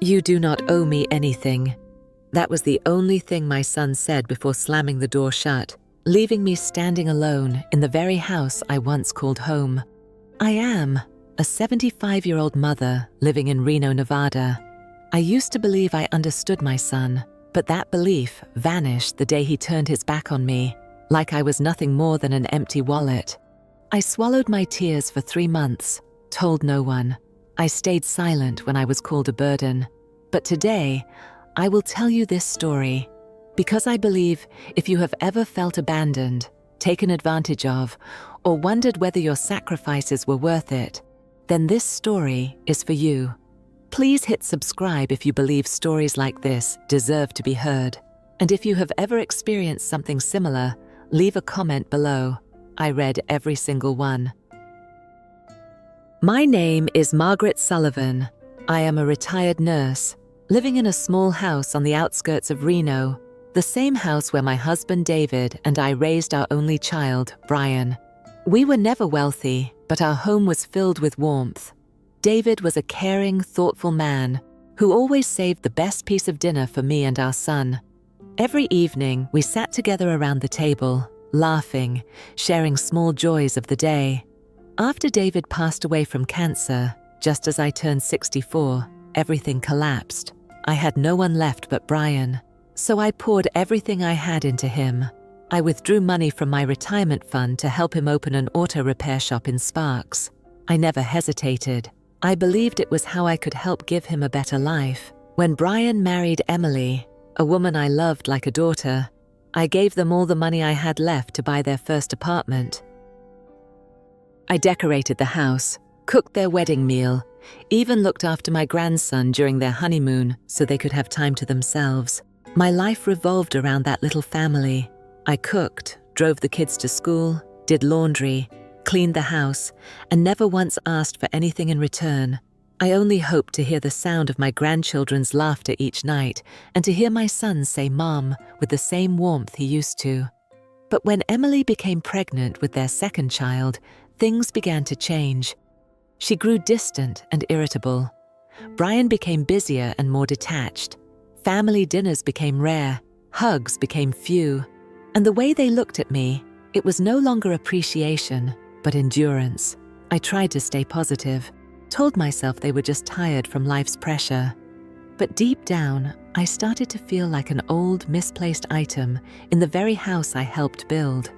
"You do not owe me anything." That was the only thing my son said before slamming the door shut, leaving me standing alone in the very house I once called home. I am a 75-year-old mother living in Reno, Nevada. I used to believe I understood my son, but that belief vanished the day he turned his back on me, like I was nothing more than an empty wallet. I swallowed my tears for 3 months, told no one. I stayed silent when I was called a burden. But today, I will tell you this story because I believe if you have ever felt abandoned, taken advantage of, or wondered whether your sacrifices were worth it, then this story is for you. Please hit subscribe if you believe stories like this deserve to be heard. And if you have ever experienced something similar, leave a comment below. I read every single one. My name is Margaret Sullivan. I am a retired nurse, living in a small house on the outskirts of Reno, the same house where my husband David and I raised our only child, Brian. We were never wealthy, but our home was filled with warmth. David was a caring, thoughtful man who always saved the best piece of dinner for me and our son. Every evening, we sat together around the table, laughing, sharing small joys of the day. After David passed away from cancer, just as I turned 64, everything collapsed. I had no one left but Brian, so I poured everything I had into him. I withdrew money from my retirement fund to help him open an auto repair shop in Sparks. I never hesitated. I believed it was how I could help give him a better life. When Brian married Emily, a woman I loved like a daughter, I gave them all the money I had left to buy their first apartment. I decorated the house, cooked their wedding meal, even looked after my grandson during their honeymoon so they could have time to themselves. My life revolved around that little family. I cooked, drove the kids to school, did laundry, cleaned the house, and never once asked for anything in return. I only hoped to hear the sound of my grandchildren's laughter each night and to hear my son say "Mom" with the same warmth he used to. But when Emily became pregnant with their second child, things began to change. She grew distant and irritable. Brian became busier and more detached. Family dinners became rare, hugs became few, and the way they looked at me, it was no longer appreciation, but endurance. I tried to stay positive, told myself they were just tired from life's pressure. But deep down, I started to feel like an old, misplaced item in the very house I helped build.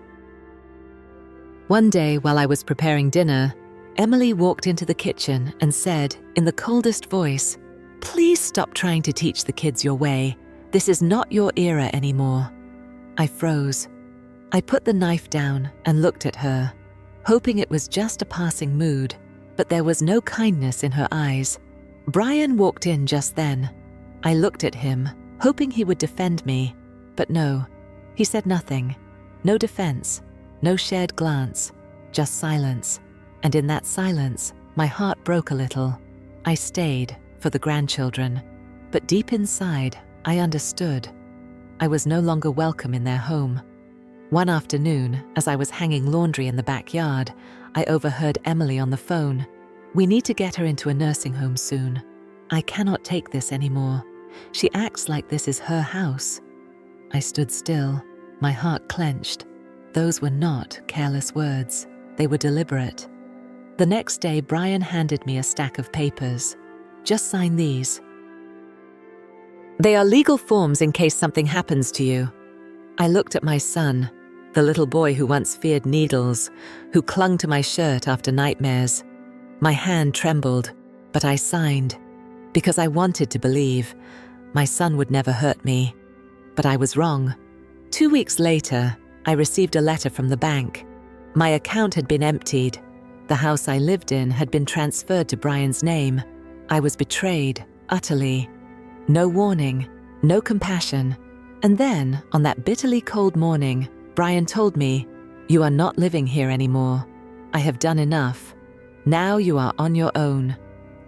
One day, while I was preparing dinner, Emily walked into the kitchen and said, in the coldest voice, "Please stop trying to teach the kids your way. This is not your era anymore." I froze. I put the knife down and looked at her, hoping it was just a passing mood, but there was no kindness in her eyes. Brian walked in just then. I looked at him, hoping he would defend me, but no, he said nothing. No defense, no shared glance, just silence. And in that silence, my heart broke a little. I stayed for the grandchildren, but deep inside, I understood. I was no longer welcome in their home. One afternoon, as I was hanging laundry in the backyard, I overheard Emily on the phone. "We need to get her into a nursing home soon. I cannot take this anymore. She acts like this is her house." I stood still, my heart clenched. Those were not careless words. They were deliberate. The next day, Brian handed me a stack of papers. "Just sign these. They are legal forms in case something happens to you." I looked at my son, the little boy who once feared needles, who clung to my shirt after nightmares. My hand trembled, but I signed, because I wanted to believe my son would never hurt me. But I was wrong. 2 weeks later, I received a letter from the bank. My account had been emptied. The house I lived in had been transferred to Brian's name. I was betrayed, utterly. No warning, no compassion. And then, on that bitterly cold morning, Brian told me, "You are not living here anymore. I have done enough. Now you are on your own."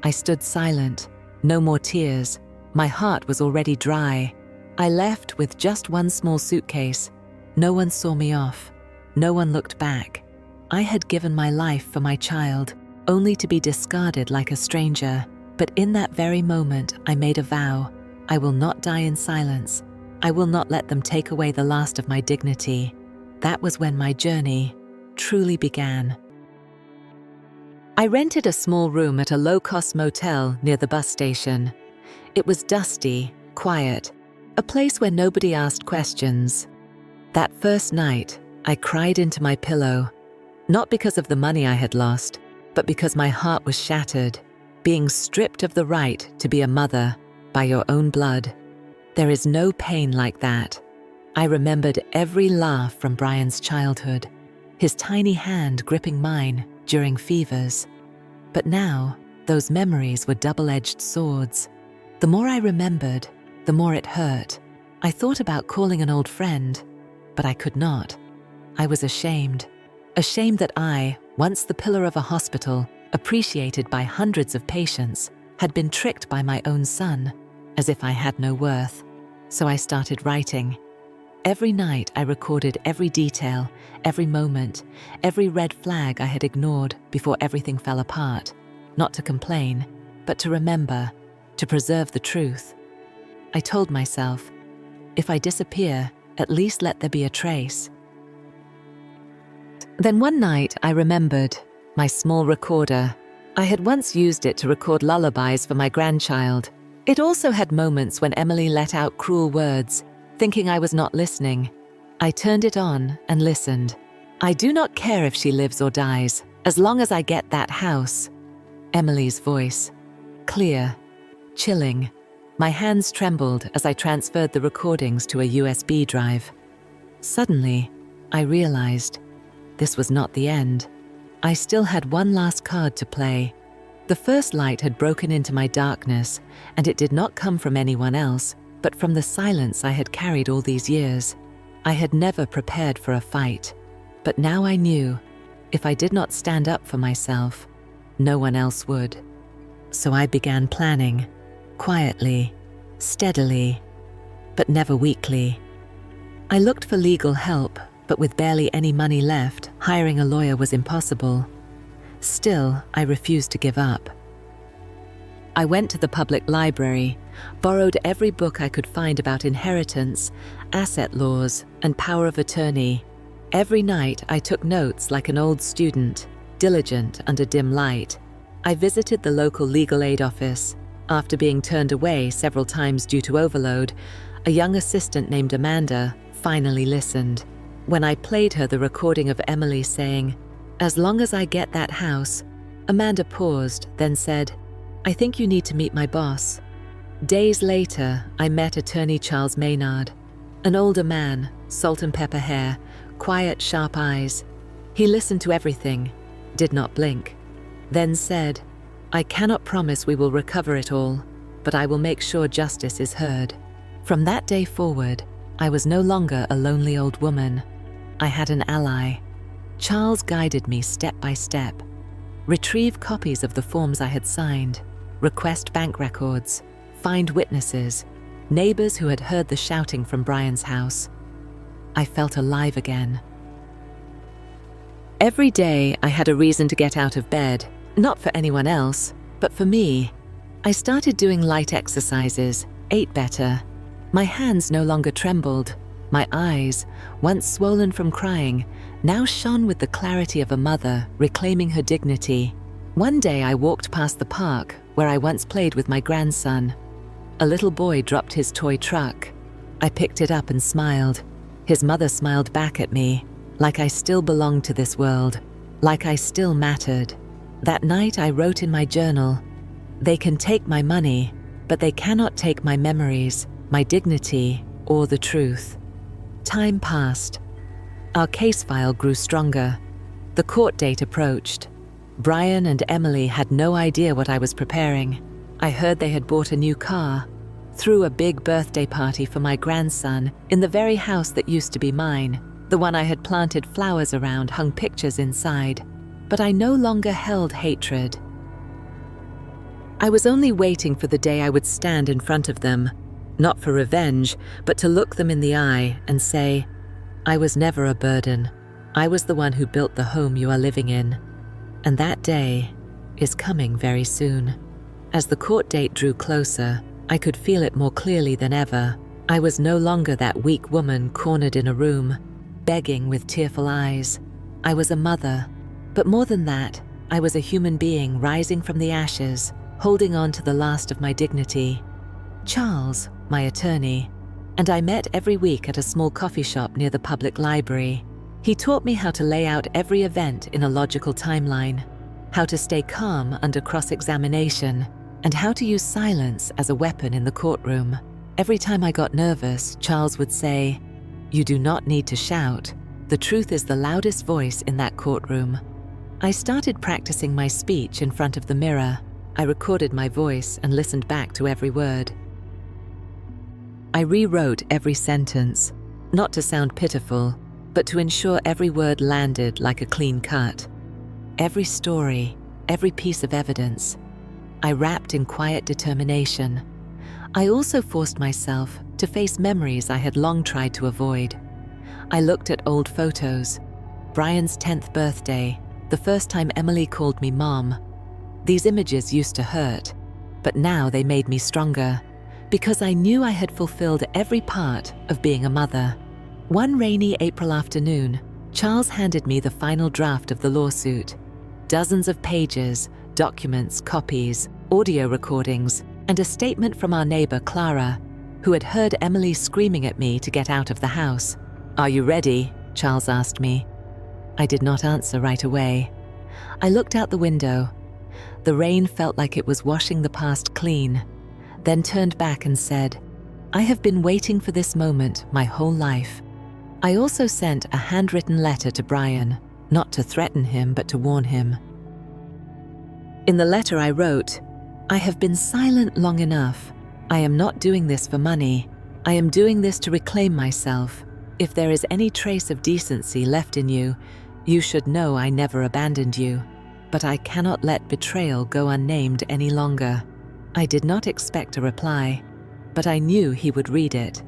I stood silent, no more tears. My heart was already dry. I left with just one small suitcase. No one saw me off. No one looked back. I had given my life for my child, only to be discarded like a stranger. But in that very moment, I made a vow. I will not die in silence. I will not let them take away the last of my dignity. That was when my journey truly began. I rented a small room at a low-cost motel near the bus station. It was dusty, quiet, a place where nobody asked questions. That first night, I cried into my pillow, not because of the money I had lost, but because my heart was shattered, being stripped of the right to be a mother by your own blood. There is no pain like that. I remembered every laugh from Brian's childhood, his tiny hand gripping mine during fevers. But now, those memories were double-edged swords. The more I remembered, the more it hurt. I thought about calling an old friend, but I could not. I was ashamed. Ashamed that I, once the pillar of a hospital, appreciated by hundreds of patients, had been tricked by my own son, as if I had no worth. So I started writing. Every night I recorded every detail, every moment, every red flag I had ignored before everything fell apart. Not to complain, but to remember, to preserve the truth. I told myself, if I disappear, at least let there be a trace. Then one night I remembered my small recorder. I had once used it to record lullabies for my grandchild. It also had moments when Emily let out cruel words, thinking I was not listening. I turned it on and listened. I do not care if she lives or dies, as long as I get that house. Emily's voice. Clear. Chilling. My hands trembled as I transferred the recordings to a USB drive. Suddenly, I realized this was not the end. I still had one last card to play. The first light had broken into my darkness, and it did not come from anyone else, but from the silence I had carried all these years. I had never prepared for a fight, but now I knew if I did not stand up for myself, no one else would. So I began planning, quietly, steadily, but never weakly. I looked for legal help, but with barely any money left, hiring a lawyer was impossible. Still, I refused to give up. I went to the public library, borrowed every book I could find about inheritance, asset laws, and power of attorney. Every night I took notes like an old student, diligent under dim light. I visited the local legal aid office. After being turned away several times due to overload, a young assistant named Amanda finally listened. When I played her the recording of Emily saying, "As long as I get that house," Amanda paused, then said, "I think you need to meet my boss." Days later, I met attorney Charles Maynard, an older man, salt and pepper hair, quiet, sharp eyes. He listened to everything, did not blink, then said, "I cannot promise we will recover it all, but I will make sure justice is heard." From that day forward, I was no longer a lonely old woman. I had an ally. Charles guided me step by step. Retrieve copies of the forms I had signed, request bank records, find witnesses, neighbors who had heard the shouting from Brian's house. I felt alive again. Every day I had a reason to get out of bed, not for anyone else, but for me. I started doing light exercises, ate better. My hands no longer trembled. My eyes, once swollen from crying, now shone with the clarity of a mother reclaiming her dignity. One day I walked past the park where I once played with my grandson. A little boy dropped his toy truck. I picked it up and smiled. His mother smiled back at me, like I still belonged to this world, like I still mattered. That night I wrote in my journal, "They can take my money, but they cannot take my memories, my dignity, or the truth." Time passed. Our case file grew stronger. The court date approached. Brian and Emily had no idea what I was preparing. I heard they had bought a new car, threw a big birthday party for my grandson in the very house that used to be mine, the one I had planted flowers around, hung pictures inside. But I no longer held hatred. I was only waiting for the day I would stand in front of them, not for revenge, but to look them in the eye and say, "I was never a burden. I was the one who built the home you are living in. And that day is coming very soon." As the court date drew closer, I could feel it more clearly than ever. I was no longer that weak woman cornered in a room, begging with tearful eyes. I was a mother, but more than that, I was a human being rising from the ashes, holding on to the last of my dignity. Charles, my attorney, and I met every week at a small coffee shop near the public library. He taught me how to lay out every event in a logical timeline, how to stay calm under cross-examination, and how to use silence as a weapon in the courtroom. Every time I got nervous, Charles would say, "You do not need to shout. The truth is the loudest voice in that courtroom." I started practicing my speech in front of the mirror. I recorded my voice and listened back to every word. I rewrote every sentence, not to sound pitiful, but to ensure every word landed like a clean cut. Every story, every piece of evidence, I wrapped in quiet determination. I also forced myself to face memories I had long tried to avoid. I looked at old photos, Brian's 10th birthday, the first time Emily called me Mom. These images used to hurt, but now they made me stronger, because I knew I had fulfilled every part of being a mother. One rainy April afternoon, Charles handed me the final draft of the lawsuit. Dozens of pages, documents, copies, audio recordings, and a statement from our neighbor Clara, who had heard Emily screaming at me to get out of the house. "Are you ready?" Charles asked me. I did not answer right away. I looked out the window. The rain felt like it was washing the past clean, then turned back and said, "I have been waiting for this moment my whole life." I also sent a handwritten letter to Brian, not to threaten him but to warn him. In the letter I wrote, "I have been silent long enough. I am not doing this for money. I am doing this to reclaim myself. If there is any trace of decency left in you, you should know I never abandoned you. But I cannot let betrayal go unnamed any longer." I did not expect a reply, but I knew he would read it.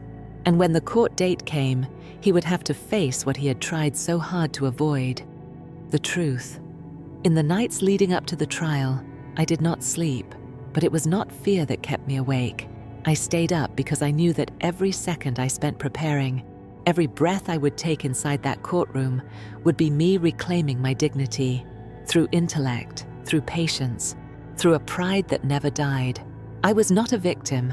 And when the court date came, he would have to face what he had tried so hard to avoid: the truth. In the nights leading up to the trial, I did not sleep, but it was not fear that kept me awake. I stayed up because I knew that every second I spent preparing, every breath I would take inside that courtroom, would be me reclaiming my dignity, through intellect, through patience, through a pride that never died. I was not a victim.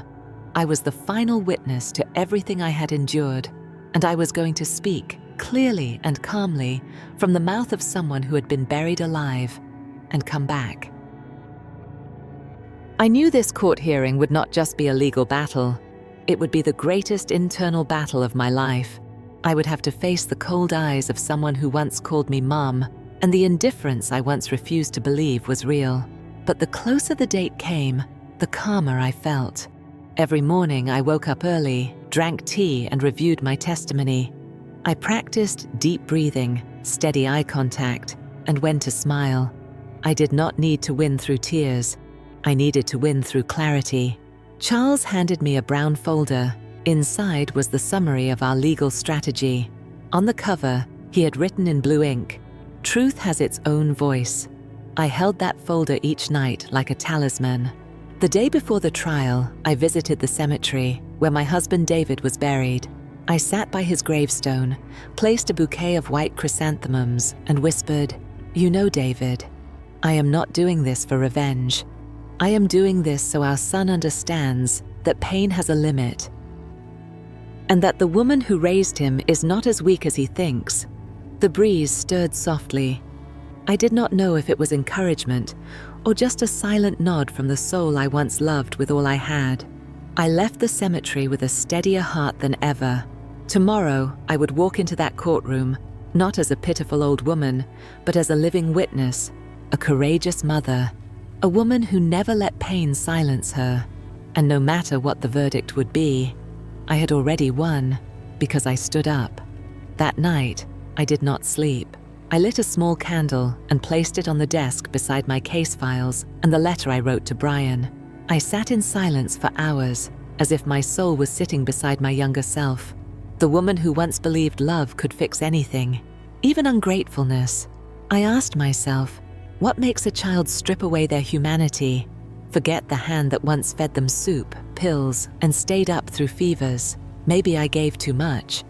I was the final witness to everything I had endured, and I was going to speak clearly and calmly from the mouth of someone who had been buried alive and come back. I knew this court hearing would not just be a legal battle. It would be the greatest internal battle of my life. I would have to face the cold eyes of someone who once called me Mom, and the indifference I once refused to believe was real. But the closer the date came, the calmer I felt. Every morning I woke up early, drank tea, and reviewed my testimony. I practiced deep breathing, steady eye contact, and when to smile. I did not need to win through tears. I needed to win through clarity. Charles handed me a brown folder. Inside was the summary of our legal strategy. On the cover, he had written in blue ink, "Truth has its own voice." I held that folder each night like a talisman. The day before the trial, I visited the cemetery where my husband David was buried. I sat by his gravestone, placed a bouquet of white chrysanthemums, and whispered, "You know, David, I am not doing this for revenge. I am doing this so our son understands that pain has a limit, and that the woman who raised him is not as weak as he thinks." The breeze stirred softly. I did not know if it was encouragement or just a silent nod from the soul I once loved with all I had. I left the cemetery with a steadier heart than ever. Tomorrow, I would walk into that courtroom, not as a pitiful old woman, but as a living witness, a courageous mother, a woman who never let pain silence her. And no matter what the verdict would be, I had already won because I stood up. That night, I did not sleep. I lit a small candle and placed it on the desk beside my case files and the letter I wrote to Brian. I sat in silence for hours, as if my soul was sitting beside my younger self, the woman who once believed love could fix anything, even ungratefulness. I asked myself, what makes a child strip away their humanity, forget the hand that once fed them soup, pills, and stayed up through fevers. Maybe I gave too much.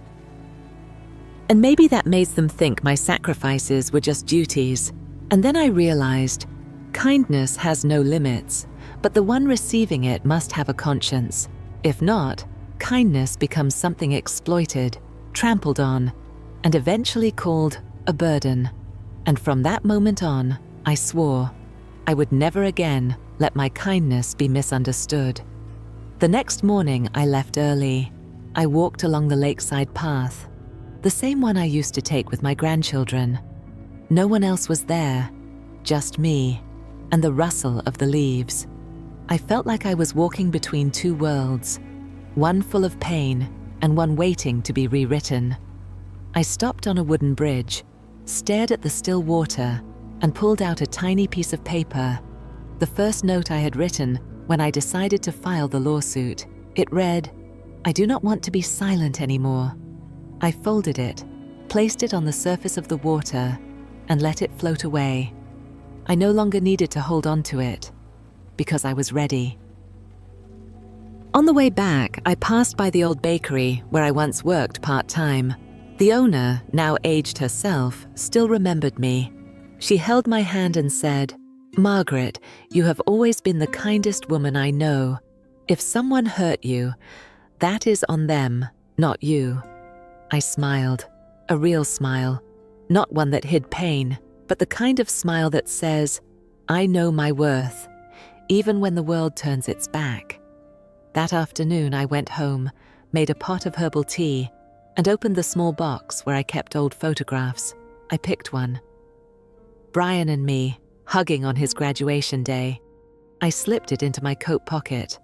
And maybe that made them think my sacrifices were just duties. And then I realized, kindness has no limits, but the one receiving it must have a conscience. If not, kindness becomes something exploited, trampled on, and eventually called a burden. And from that moment on, I swore I would never again let my kindness be misunderstood. The next morning, I left early. I walked along the lakeside path, the same one I used to take with my grandchildren. No one else was there, just me and the rustle of the leaves. I felt like I was walking between two worlds, one full of pain and one waiting to be rewritten. I stopped on a wooden bridge, stared at the still water, and pulled out a tiny piece of paper, the first note I had written when I decided to file the lawsuit. It read, "I do not want to be silent anymore." I folded it, placed it on the surface of the water, and let it float away. I no longer needed to hold on to it, because I was ready. On the way back, I passed by the old bakery where I once worked part-time. The owner, now aged herself, still remembered me. She held my hand and said, "Margaret, you have always been the kindest woman I know. If someone hurt you, that is on them, not you." I smiled, a real smile, not one that hid pain, but the kind of smile that says, "I know my worth, even when the world turns its back." That afternoon, I went home, made a pot of herbal tea, and opened the small box where I kept old photographs. I picked one. Brian and me, hugging on his graduation day. I slipped it into my coat pocket,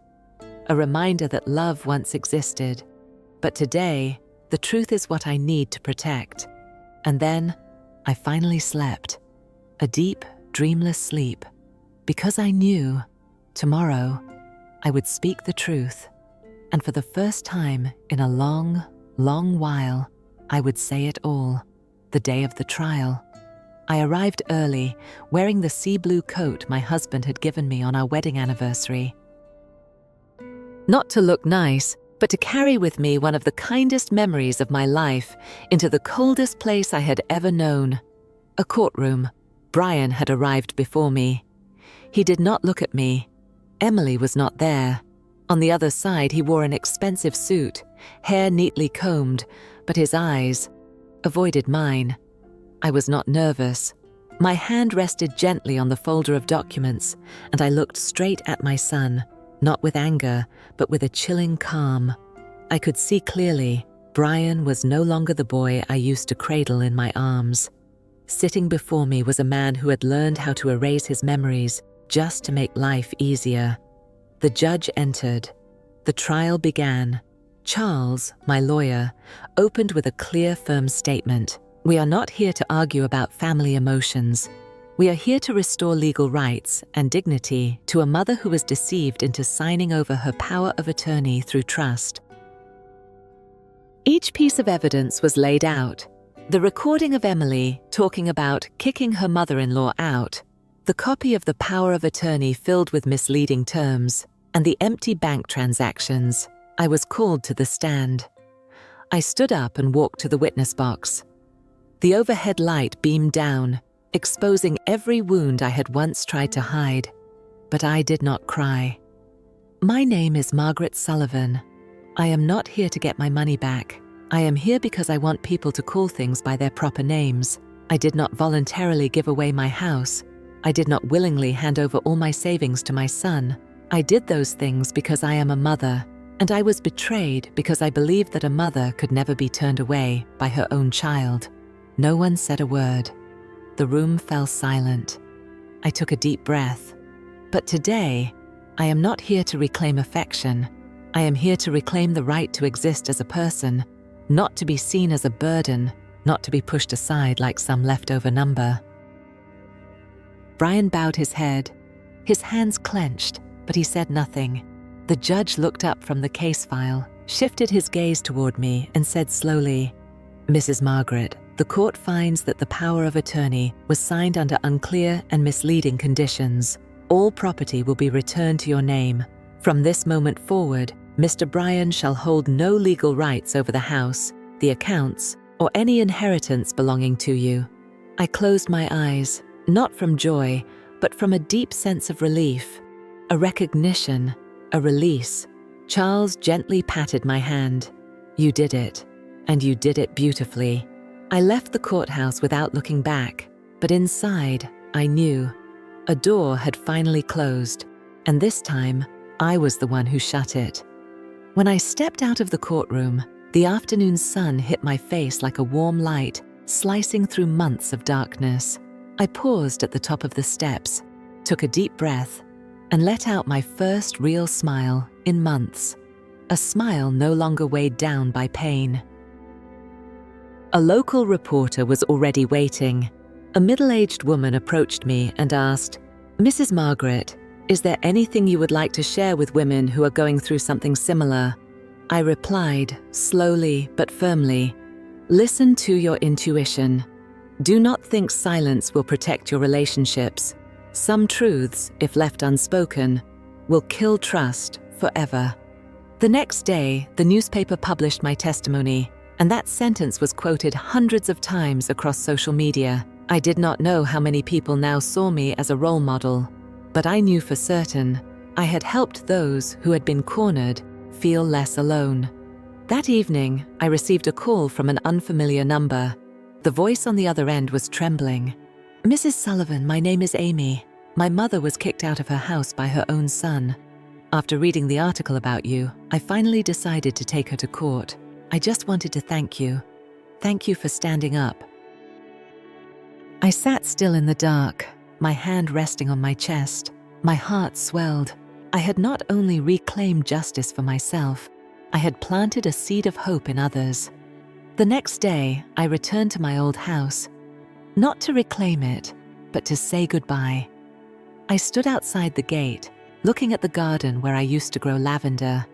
a reminder that love once existed. But today, the truth is what I need to protect. And then, I finally slept, a deep, dreamless sleep, because I knew, tomorrow, I would speak the truth, and for the first time in a long, long while, I would say it all, the day of the trial. I arrived early, wearing the sea blue coat my husband had given me on our wedding anniversary. Not to look nice, but to carry with me one of the kindest memories of my life into the coldest place I had ever known. A courtroom. Brian had arrived before me. He did not look at me. Emily was not there. On the other side, he wore an expensive suit, hair neatly combed, but his eyes avoided mine. I was not nervous. My hand rested gently on the folder of documents, and I looked straight at my son, not with anger, but with a chilling calm. I could see clearly, Brian was no longer the boy I used to cradle in my arms. Sitting before me was a man who had learned how to erase his memories just to make life easier. The judge entered. The trial began. Charles, my lawyer, opened with a clear, firm statement. "We are not here to argue about family emotions. We are here to restore legal rights and dignity to a mother who was deceived into signing over her power of attorney through trust." Each piece of evidence was laid out. The recording of Emily talking about kicking her mother-in-law out, the copy of the power of attorney filled with misleading terms, and the empty bank transactions. I was called to the stand. I stood up and walked to the witness box. The overhead light beamed down, exposing every wound I had once tried to hide. But I did not cry. "My name is Margaret Sullivan. I am not here to get my money back. I am here because I want people to call things by their proper names. I did not voluntarily give away my house. I did not willingly hand over all my savings to my son. I did those things because I am a mother, and I was betrayed because I believed that a mother could never be turned away by her own child." No one said a word. The room fell silent. I took a deep breath. But today, I am not here to reclaim affection. I am here to reclaim the right to exist as a person, not to be seen as a burden, not to be pushed aside like some leftover number. Brian bowed his head. His hands clenched, but he said nothing. The judge looked up from the case file, shifted his gaze toward me, and said slowly, "Mrs. Margaret, the court finds that the power of attorney was signed under unclear and misleading conditions. All property will be returned to your name. From this moment forward, Mr. Bryan shall hold no legal rights over the house, the accounts, or any inheritance belonging to you." I closed my eyes, not from joy, but from a deep sense of relief, a recognition, a release. Charles gently patted my hand. "You did it, and you did it beautifully." I left the courthouse without looking back, but inside, I knew. A door had finally closed, and this time, I was the one who shut it. When I stepped out of the courtroom, the afternoon sun hit my face like a warm light, slicing through months of darkness. I paused at the top of the steps, took a deep breath, and let out my first real smile in months. A smile no longer weighed down by pain. A local reporter was already waiting. A middle-aged woman approached me and asked, "Mrs. Margaret, is there anything you would like to share with women who are going through something similar?" I replied, slowly but firmly, "Listen to your intuition. Do not think silence will protect your relationships. Some truths, if left unspoken, will kill trust forever." The next day, the newspaper published my testimony, and that sentence was quoted hundreds of times across social media. I did not know how many people now saw me as a role model, but I knew for certain I had helped those who had been cornered feel less alone. That evening, I received a call from an unfamiliar number. The voice on the other end was trembling. "Mrs. Sullivan, my name is Amy. My mother was kicked out of her house by her own son. After reading the article about you, I finally decided to take her to court. I just wanted to thank you. Thank you for standing up." I sat still in the dark, my hand resting on my chest. My heart swelled. I had not only reclaimed justice for myself, I had planted a seed of hope in others. The next day, I returned to my old house, not to reclaim it, but to say goodbye. I stood outside the gate, looking at the garden where I used to grow lavender.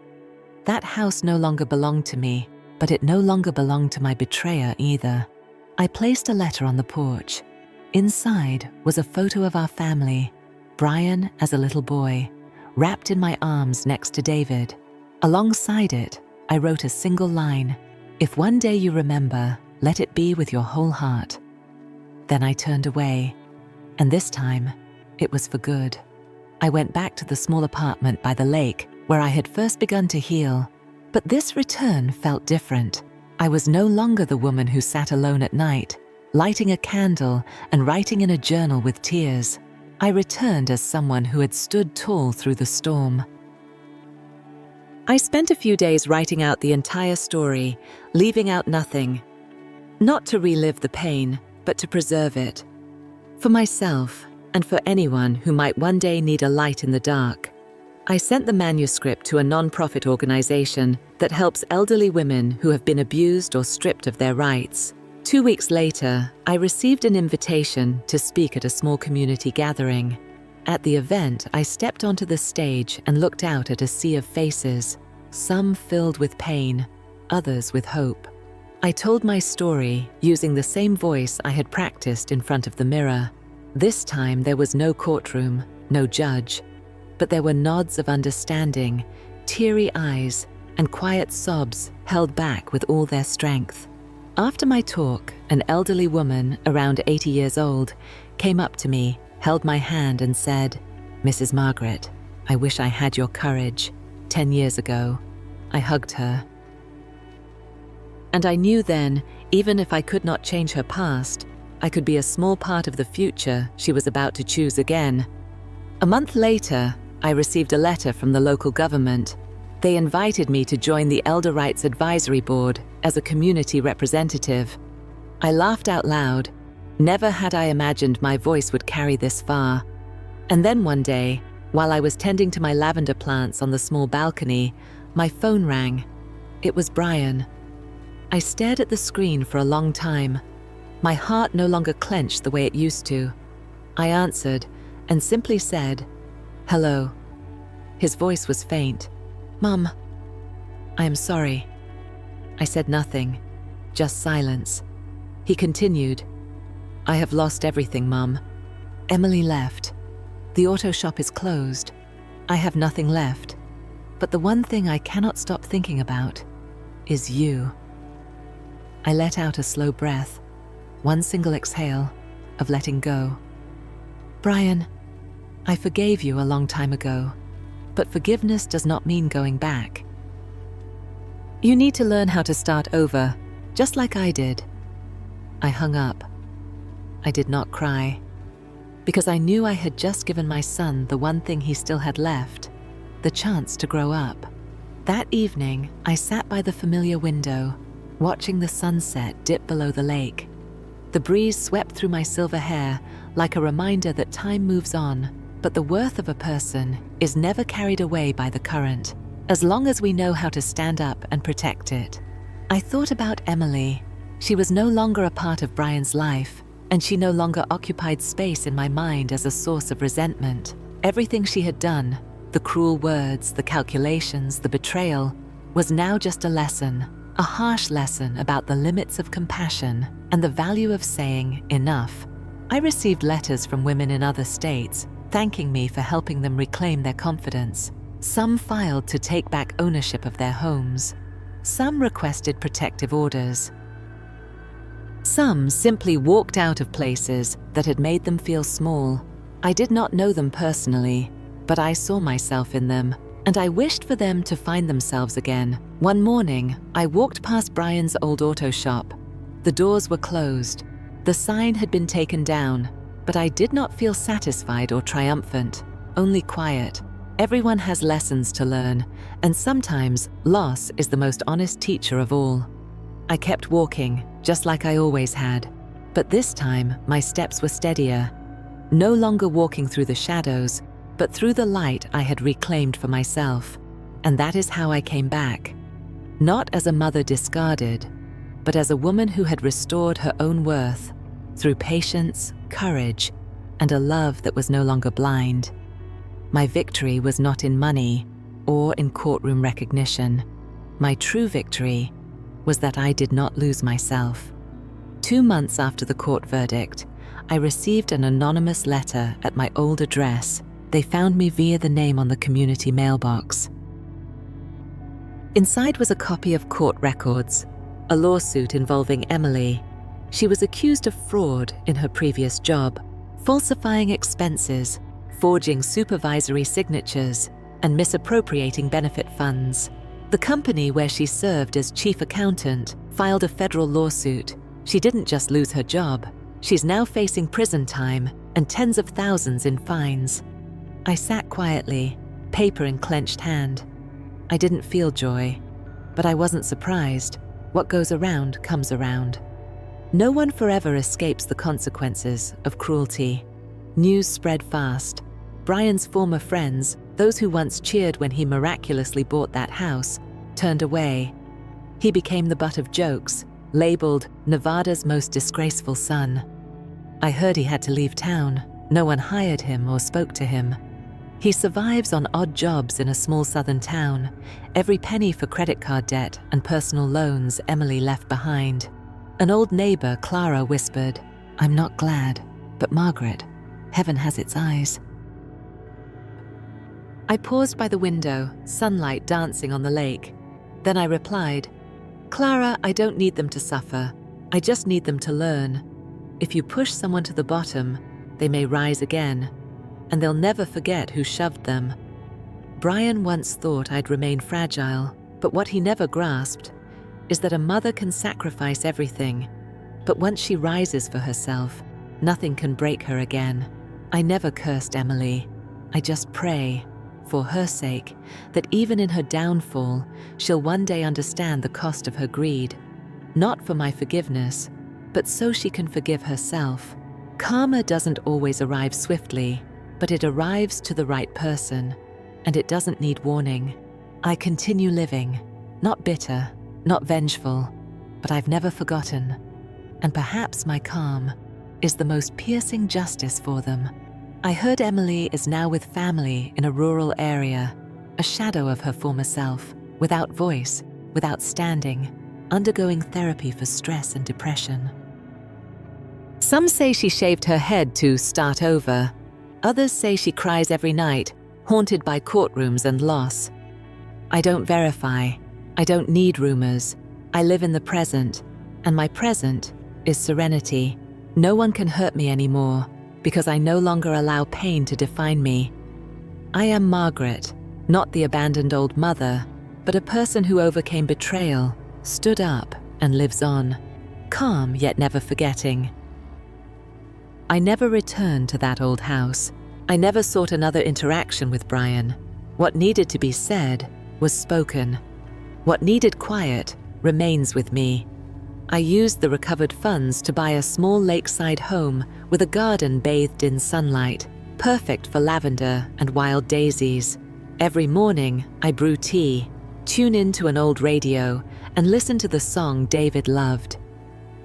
That house no longer belonged to me, but it no longer belonged to my betrayer either. I placed a letter on the porch. Inside was a photo of our family, Bryan as a little boy, wrapped in my arms next to David. Alongside it, I wrote a single line, "If one day you remember, let it be with your whole heart." Then I turned away, and this time, it was for good. I went back to the small apartment by the lake where I had first begun to heal, but this return felt different. I was no longer the woman who sat alone at night, lighting a candle and writing in a journal with tears. I returned as someone who had stood tall through the storm. I spent a few days writing out the entire story, leaving out nothing. Not to relive the pain, but to preserve it. For myself, and for anyone who might one day need a light in the dark. I sent the manuscript to a non-profit organization that helps elderly women who have been abused or stripped of their rights. 2 weeks later, I received an invitation to speak at a small community gathering. At the event, I stepped onto the stage and looked out at a sea of faces, some filled with pain, others with hope. I told my story using the same voice I had practiced in front of the mirror. This time there was no courtroom, no judge, but there were nods of understanding, teary eyes, and quiet sobs held back with all their strength. After my talk, an elderly woman, around 80 years old, came up to me, held my hand and said, "Mrs. Margaret, I wish I had your courage. 10 years ago." I hugged her. And I knew then, even if I could not change her past, I could be a small part of the future she was about to choose again. A month later, I received a letter from the local government. They invited me to join the Elder Rights Advisory Board as a community representative. I laughed out loud. Never had I imagined my voice would carry this far. And then one day, while I was tending to my lavender plants on the small balcony, my phone rang. It was Bryan. I stared at the screen for a long time. My heart no longer clenched the way it used to. I answered and simply said, "Hello." His voice was faint. "Mum, I am sorry." I said nothing, just silence. He continued, "I have lost everything, Mum. Emily left. The auto shop is closed. I have nothing left. But the one thing I cannot stop thinking about is you. I let out a slow breath, one single exhale of letting go. Brian, I forgave you a long time ago, but forgiveness does not mean going back. You need to learn how to start over, just like I did. I hung up. I did not cry, because I knew I had just given my son the one thing he still had left, the chance to grow up. That evening, I sat by the familiar window, watching the sunset dip below the lake. The breeze swept through my silver hair like a reminder that time moves on, but the worth of a person is never carried away by the current, as long as we know how to stand up and protect it. I thought about Emily. She was no longer a part of Brian's life, and she no longer occupied space in my mind as a source of resentment. Everything she had done, the cruel words, the calculations, the betrayal, was now just a lesson, a harsh lesson about the limits of compassion and the value of saying enough. I received letters from women in other states, thanking me for helping them reclaim their confidence. Some filed to take back ownership of their homes. Some requested protective orders. Some simply walked out of places that had made them feel small. I did not know them personally, but I saw myself in them, and I wished for them to find themselves again. One morning, I walked past Brian's old auto shop. The doors were closed. The sign had been taken down, but I did not feel satisfied or triumphant, only quiet. Everyone has lessons to learn, and sometimes loss is the most honest teacher of all. I kept walking, just like I always had, but this time my steps were steadier, no longer walking through the shadows, but through the light I had reclaimed for myself. And that is how I came back. Not as a mother discarded, but as a woman who had restored her own worth through patience, courage, and a love that was no longer blind. My victory was not in money or in courtroom recognition. My true victory was that I did not lose myself. 2 months after the court verdict, I received an anonymous letter at my old address. They found me via the name on the community mailbox. Inside was a copy of court records, a lawsuit involving Emily. She was accused of fraud in her previous job, falsifying expenses, forging supervisory signatures, and misappropriating benefit funds. The company where she served as chief accountant filed a federal lawsuit. She didn't just lose her job, she's now facing prison time and tens of thousands in fines. I sat quietly, paper in clenched hand. I didn't feel joy, but I wasn't surprised. What goes around comes around. No one forever escapes the consequences of cruelty. News spread fast. Brian's former friends, those who once cheered when he miraculously bought that house, turned away. He became the butt of jokes, labeled Nevada's most disgraceful son. I heard he had to leave town. No one hired him or spoke to him. He survives on odd jobs in a small southern town, every penny for credit card debt and personal loans Emily left behind. An old neighbor, Clara, whispered, "I'm not glad, but Margaret, heaven has its eyes." I paused by the window, sunlight dancing on the lake. Then I replied, "Clara, I don't need them to suffer. I just need them to learn. If you push someone to the bottom, they may rise again, and they'll never forget who shoved them." Brian once thought I'd remain fragile, but what he never grasped is that a mother can sacrifice everything, but once she rises for herself, nothing can break her again. I never cursed Emily. I just pray, for her sake, that even in her downfall, she'll one day understand the cost of her greed. Not for my forgiveness, but so she can forgive herself. Karma doesn't always arrive swiftly, but it arrives to the right person, and it doesn't need warning. I continue living, not bitter, not vengeful, but I've never forgotten. And perhaps my calm is the most piercing justice for them. I heard Emily is now with family in a rural area, a shadow of her former self, without voice, without standing, undergoing therapy for stress and depression. Some say she shaved her head to start over. Others say she cries every night, haunted by courtrooms and loss. I don't verify. I don't need rumors. I live in the present, and my present is serenity. No one can hurt me anymore because I no longer allow pain to define me. I am Margaret, not the abandoned old mother, but a person who overcame betrayal, stood up, and lives on, calm yet never forgetting. I never returned to that old house. I never sought another interaction with Brian. What needed to be said was spoken. What needed quiet remains with me. I used the recovered funds to buy a small lakeside home with a garden bathed in sunlight, perfect for lavender and wild daisies. Every morning, I brew tea, tune into an old radio, and listen to the song David loved.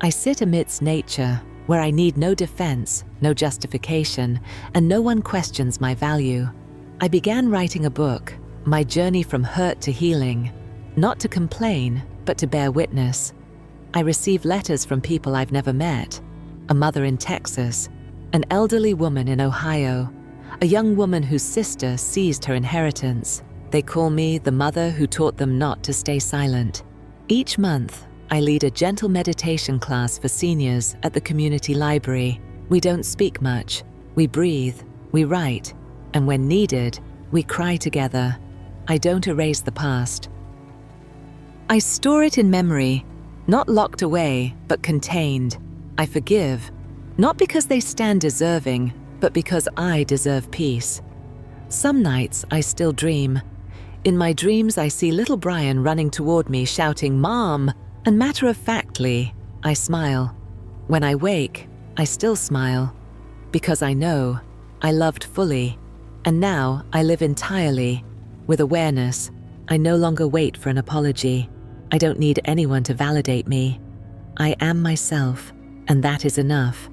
I sit amidst nature, where I need no defense, no justification, and no one questions my value. I began writing a book, my journey from hurt to healing, not to complain, but to bear witness. I receive letters from people I've never met, a mother in Texas, an elderly woman in Ohio, a young woman whose sister seized her inheritance. They call me the mother who taught them not to stay silent. Each month, I lead a gentle meditation class for seniors at the community library. We don't speak much. We breathe, we write, and when needed, we cry together. I don't erase the past. I store it in memory, not locked away, but contained. I forgive, not because they stand deserving, but because I deserve peace. Some nights I still dream. In my dreams, I see little Brian running toward me, shouting, "Mom!" And matter-of-factly, I smile. When I wake, I still smile, because I know I loved fully, and now I live entirely, with awareness. I no longer wait for an apology. I don't need anyone to validate me. I am myself, and that is enough.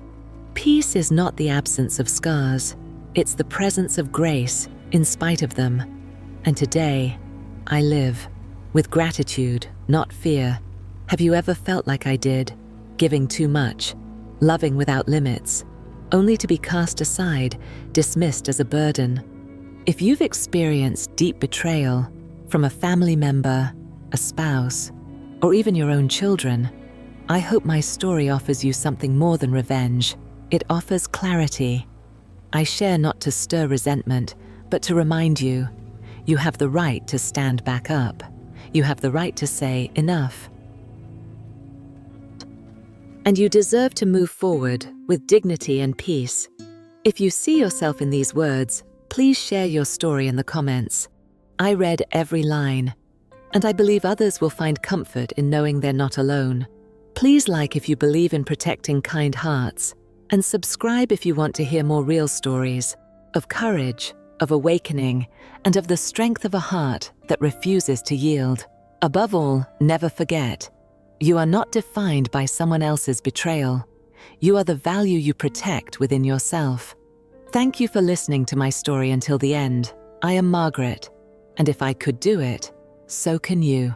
Peace is not the absence of scars. It's the presence of grace in spite of them. And today, I live with gratitude, not fear. Have you ever felt like I did, giving too much, loving without limits, only to be cast aside, dismissed as a burden? If you've experienced deep betrayal from a family member, a spouse, or even your own children, I hope my story offers you something more than revenge. It offers clarity. I share not to stir resentment, but to remind you, you have the right to stand back up. You have the right to say enough. And you deserve to move forward with dignity and peace. If you see yourself in these words, please share your story in the comments. I read every line, and I believe others will find comfort in knowing they're not alone. Please like if you believe in protecting kind hearts, and subscribe if you want to hear more real stories of courage, of awakening, and of the strength of a heart that refuses to yield. Above all, never forget, you are not defined by someone else's betrayal. You are the value you protect within yourself. Thank you for listening to my story until the end. I am Margaret, and if I could do it, so can you.